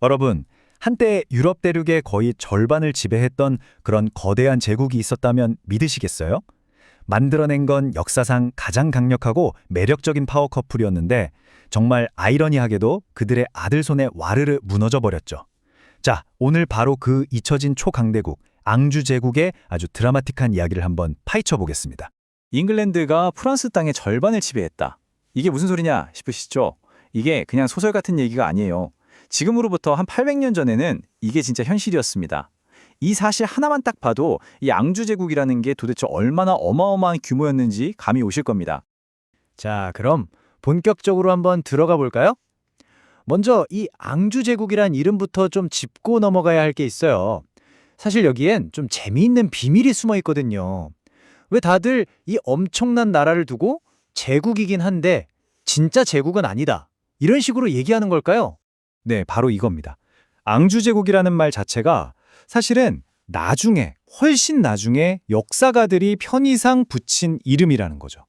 여러분, 한때 유럽 대륙의 거의 절반을 지배했던 그런 거대한 제국이 있었다면 믿으시겠어요? 만들어낸 건 역사상 가장 강력하고 매력적인 파워 커플이었는데 정말 아이러니하게도 그들의 아들 손에 와르르 무너져 버렸죠. 자, 오늘 바로 그 잊혀진 초강대국 앙주 제국의 아주 드라마틱한 이야기를 한번 파헤쳐 보겠습니다. 잉글랜드가 프랑스 땅의 절반을 지배했다. 이게 무슨 소리냐 싶으시죠? 이게 그냥 소설 같은 얘기가 아니에요. 지금으로부터 한 800년 전에는 이게 진짜 현실이었습니다. 이 사실 하나만 딱 봐도 이 앙주 제국이라는 게 도대체 얼마나 어마어마한 규모였는지 감이 오실 겁니다. 자, 그럼 본격적으로 한번 들어가 볼까요? 먼저 이 앙주 제국이란 이름부터 좀 짚고 넘어가야 할 게 있어요. 사실 여기엔 좀 재미있는 비밀이 숨어 있거든요. 왜 다들 이 엄청난 나라를 두고 제국이긴 한데 진짜 제국은 아니다, 이런 식으로 얘기하는 걸까요? 네, 바로 이겁니다. 앙주 제국이라는 말 자체가 사실은 나중에, 훨씬 나중에 역사가들이 편의상 붙인 이름이라는 거죠.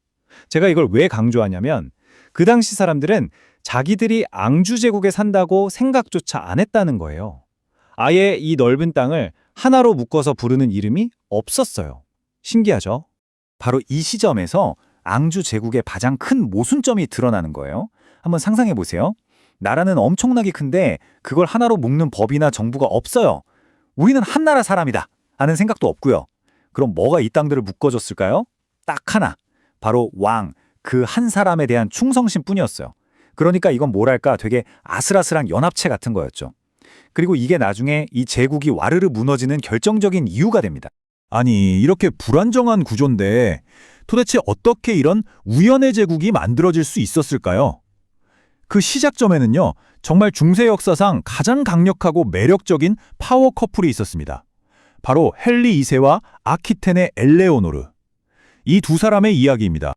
제가 이걸 왜 강조하냐면 그 당시 사람들은 자기들이 앙주 제국에 산다고 생각조차 안 했다는 거예요. 아예 이 넓은 땅을 하나로 묶어서 부르는 이름이 없었어요. 신기하죠? 바로 이 시점에서 앙주 제국의 가장 큰 모순점이 드러나는 거예요. 한번 상상해 보세요. 나라는 엄청나게 큰데 그걸 하나로 묶는 법이나 정부가 없어요. 우리는 한 나라 사람이다 하는 생각도 없고요. 그럼 뭐가 이 땅들을 묶어줬을까요? 딱 하나, 바로 왕, 그 한 사람에 대한 충성심뿐이었어요. 그러니까 이건 뭐랄까 되게 아슬아슬한 연합체 같은 거였죠. 그리고 이게 나중에 이 제국이 와르르 무너지는 결정적인 이유가 됩니다. 아니, 이렇게 불안정한 구조인데 도대체 어떻게 이런 우연의 제국이 만들어질 수 있었을까요? 그 시작점에는요, 정말 중세 역사상 가장 강력하고 매력적인 파워 커플이 있었습니다. 바로 헨리 2세와 아키텐의 엘레오노르. 이 두 사람의 이야기입니다.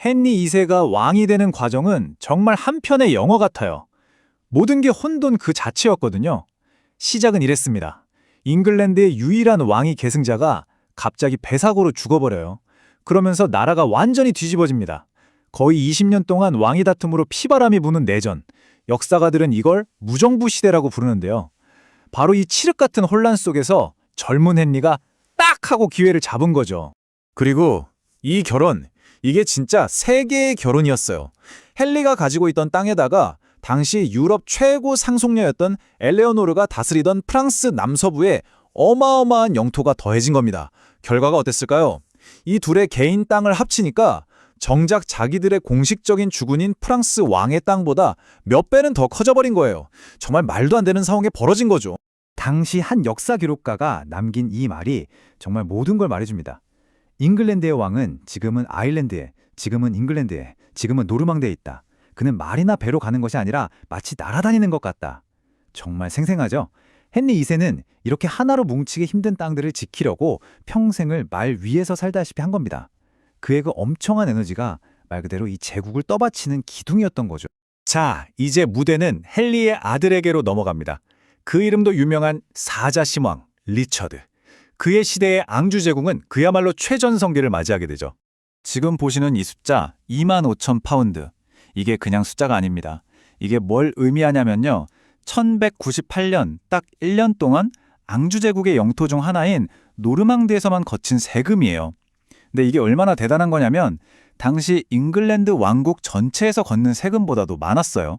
헨리 2세가 왕이 되는 과정은 정말 한 편의 영화 같아요. 모든 게 혼돈 그 자체였거든요. 시작은 이랬습니다. 잉글랜드의 유일한 왕위 계승자가 갑자기 배사고로 죽어버려요. 그러면서 나라가 완전히 뒤집어집니다. 거의 20년 동안 왕위 다툼으로 피바람이 부는 내전. 역사가들은 이걸 무정부 시대라고 부르는데요. 바로 이 칠흑 같은 혼란 속에서 젊은 헨리가 딱 하고 기회를 잡은 거죠. 그리고 이 결혼, 이게 진짜 세계의 결혼이었어요. 헨리가 가지고 있던 땅에다가 당시 유럽 최고 상속녀였던 엘레오노르가 다스리던 프랑스 남서부에 어마어마한 영토가 더해진 겁니다. 결과가 어땠을까요? 이 둘의 개인 땅을 합치니까 정작 자기들의 공식적인 주군인 프랑스 왕의 땅보다 몇 배는 더 커져버린 거예요. 정말 말도 안 되는 상황이 벌어진 거죠. 당시 한 역사 기록가가 남긴 이 말이 정말 모든 걸 말해줍니다. 잉글랜드의 왕은 지금은 아일랜드에, 지금은 잉글랜드에, 지금은 노르망디에 있다. 그는 말이나 배로 가는 것이 아니라 마치 날아다니는 것 같다. 정말 생생하죠? 헨리 2세는 이렇게 하나로 뭉치기 힘든 땅들을 지키려고 평생을 말 위에서 살다시피 한 겁니다. 그의 그 엄청난 에너지가 말 그대로 이 제국을 떠받치는 기둥이었던 거죠. 자, 이제 무대는 헨리의 아들에게로 넘어갑니다. 그 이름도 유명한 사자심왕 리처드. 그의 시대의 앙주 제국은 그야말로 최전성기를 맞이하게 되죠. 지금 보시는 이 숫자 25,000파운드. 이게 그냥 숫자가 아닙니다. 이게 뭘 의미하냐면요. 1198년 딱 1년 동안 앙주 제국의 영토 중 하나인 노르망디에서만 거친 세금이에요. 근데 이게 얼마나 대단한 거냐면 당시 잉글랜드 왕국 전체에서 걷는 세금보다도 많았어요.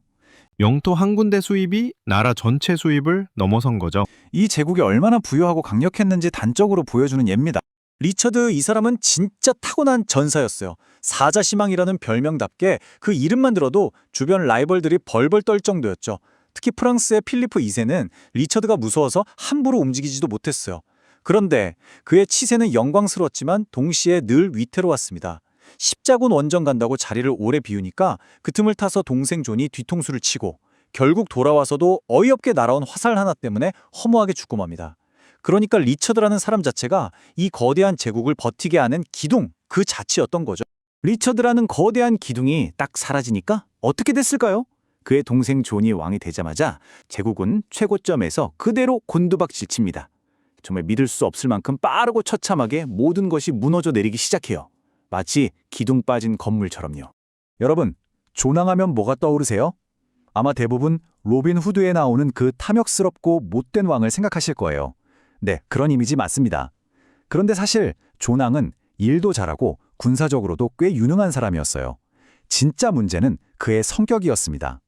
영토 한 군데 수입이 나라 전체 수입을 넘어선 거죠. 이 제국이 얼마나 부유하고 강력했는지 단적으로 보여주는 예입니다. 리처드 이 사람은 진짜 타고난 전사였어요. 사자시망이라는 별명답게 그 이름만 들어도 주변 라이벌들이 벌벌 떨 정도였죠. 특히 프랑스의 필리프 2세는 리처드가 무서워서 함부로 움직이지도 못했어요. 그런데 그의 치세는 영광스러웠지만 동시에 늘 위태로웠습니다. 십자군 원정 간다고 자리를 오래 비우니까 그 틈을 타서 동생 존이 뒤통수를 치고 결국 돌아와서도 어이없게 날아온 화살 하나 때문에 허무하게 죽고 맙니다. 그러니까 리처드라는 사람 자체가 이 거대한 제국을 버티게 하는 기둥 그 자체였던 거죠. 리처드라는 거대한 기둥이 딱 사라지니까 어떻게 됐을까요? 그의 동생 존이 왕이 되자마자 제국은 최고점에서 그대로 곤두박질칩니다. 정말 믿을 수 없을 만큼 빠르고 처참하게 모든 것이 무너져 내리기 시작해요. 마치 기둥 빠진 건물처럼요. 여러분, 조낭하면 뭐가 떠오르세요? 아마 대부분 로빈 후드에 나오는 그 탐욕스럽고 못된 왕을 생각하실 거예요. 네, 그런 이미지 맞습니다. 그런데 사실 존 왕은 일도 잘하고 군사적으로도 꽤 유능한 사람이었어요. 진짜 문제는 그의 성격이었습니다.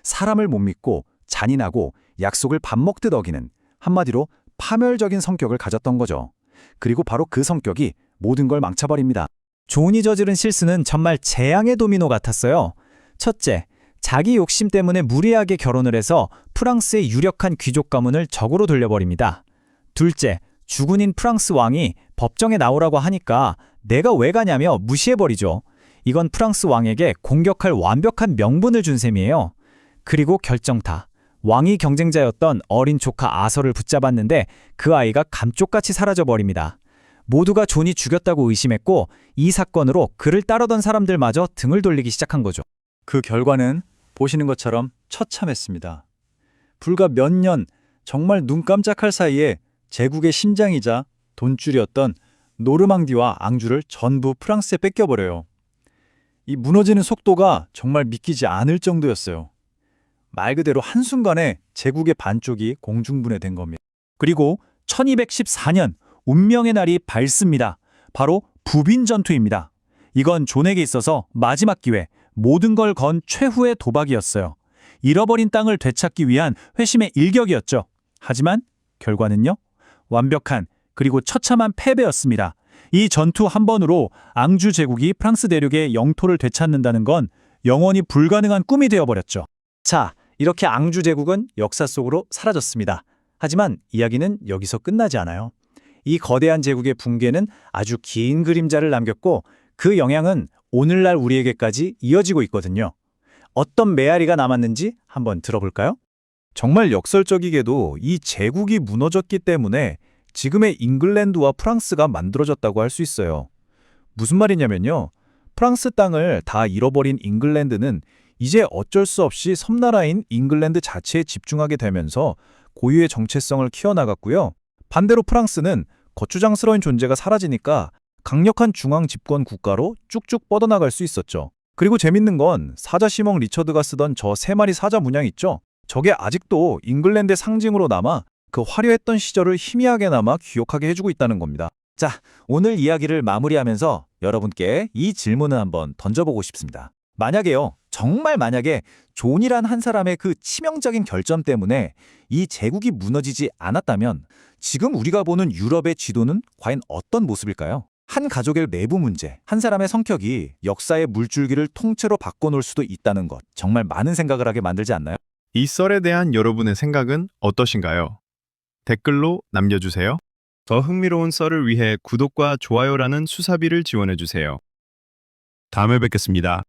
사람을 못 믿고 잔인하고 약속을 밥 먹듯 어기는, 한마디로 파멸적인 성격을 가졌던 거죠. 그리고 바로 그 성격이 모든 걸 망쳐버립니다. 존이 저지른 실수는 정말 재앙의 도미노 같았어요. 첫째, 자기 욕심 때문에 무리하게 결혼을 해서 프랑스의 유력한 귀족 가문을 적으로 돌려버립니다. 둘째, 주군인 프랑스 왕이 법정에 나오라고 하니까 내가 왜 가냐며 무시해버리죠. 이건 프랑스 왕에게 공격할 완벽한 명분을 준 셈이에요. 그리고 결정타. 왕이 경쟁자였던 어린 조카 아서를 붙잡았는데 그 아이가 감쪽같이 사라져버립니다. 모두가 존이 죽였다고 의심했고 이 사건으로 그를 따르던 사람들마저 등을 돌리기 시작한 거죠. 그 결과는 보시는 것처럼 처참했습니다. 불과 몇 년, 정말 눈 깜짝할 사이에 제국의 심장이자 돈줄이었던 노르망디와 앙주를 전부 프랑스에 뺏겨버려요. 이 무너지는 속도가 정말 믿기지 않을 정도였어요. 말 그대로 한순간에 제국의 반쪽이 공중분해된 겁니다. 그리고 1214년 운명의 날이 밝습니다. 바로 부빈 전투입니다. 이건 존에게 있어서 마지막 기회, 모든 걸 건 최후의 도박이었어요. 잃어버린 땅을 되찾기 위한 회심의 일격이었죠. 하지만 결과는요? 완벽한 그리고 처참한 패배였습니다. 이 전투 한 번으로 앙주 제국이 프랑스 대륙의 영토를 되찾는다는 건 영원히 불가능한 꿈이 되어버렸죠. 자, 이렇게 앙주 제국은 역사 속으로 사라졌습니다. 하지만 이야기는 여기서 끝나지 않아요. 이 거대한 제국의 붕괴는 아주 긴 그림자를 남겼고 그 영향은 오늘날 우리에게까지 이어지고 있거든요. 어떤 메아리가 남았는지 한번 들어볼까요? 정말 역설적이게도 이 제국이 무너졌기 때문에 지금의 잉글랜드와 프랑스가 만들어졌다고 할 수 있어요. 무슨 말이냐면요. 프랑스 땅을 다 잃어버린 잉글랜드는 이제 어쩔 수 없이 섬나라인 잉글랜드 자체에 집중하게 되면서 고유의 정체성을 키워나갔고요. 반대로 프랑스는 거추장스러운 존재가 사라지니까 강력한 중앙 집권 국가로 쭉쭉 뻗어나갈 수 있었죠. 그리고 재밌는 건 사자 시몬 리처드가 쓰던 저 3마리 사자 문양 있죠? 저게 아직도 잉글랜드의 상징으로 남아 그 화려했던 시절을 희미하게나마 기억하게 해주고 있다는 겁니다. 자, 오늘 이야기를 마무리하면서 여러분께 이 질문을 한번 던져보고 싶습니다. 만약에요, 정말 만약에 존이란 한 사람의 그 치명적인 결점 때문에 이 제국이 무너지지 않았다면 지금 우리가 보는 유럽의 지도는 과연 어떤 모습일까요? 한 가족의 내부 문제, 한 사람의 성격이 역사의 물줄기를 통째로 바꿔놓을 수도 있다는 것, 정말 많은 생각을 하게 만들지 않나요? 이 썰에 대한 여러분의 생각은 어떠신가요? 댓글로 남겨주세요. 더 흥미로운 썰을 위해 구독과 좋아요라는 수사비를 지원해주세요. 다음에 뵙겠습니다.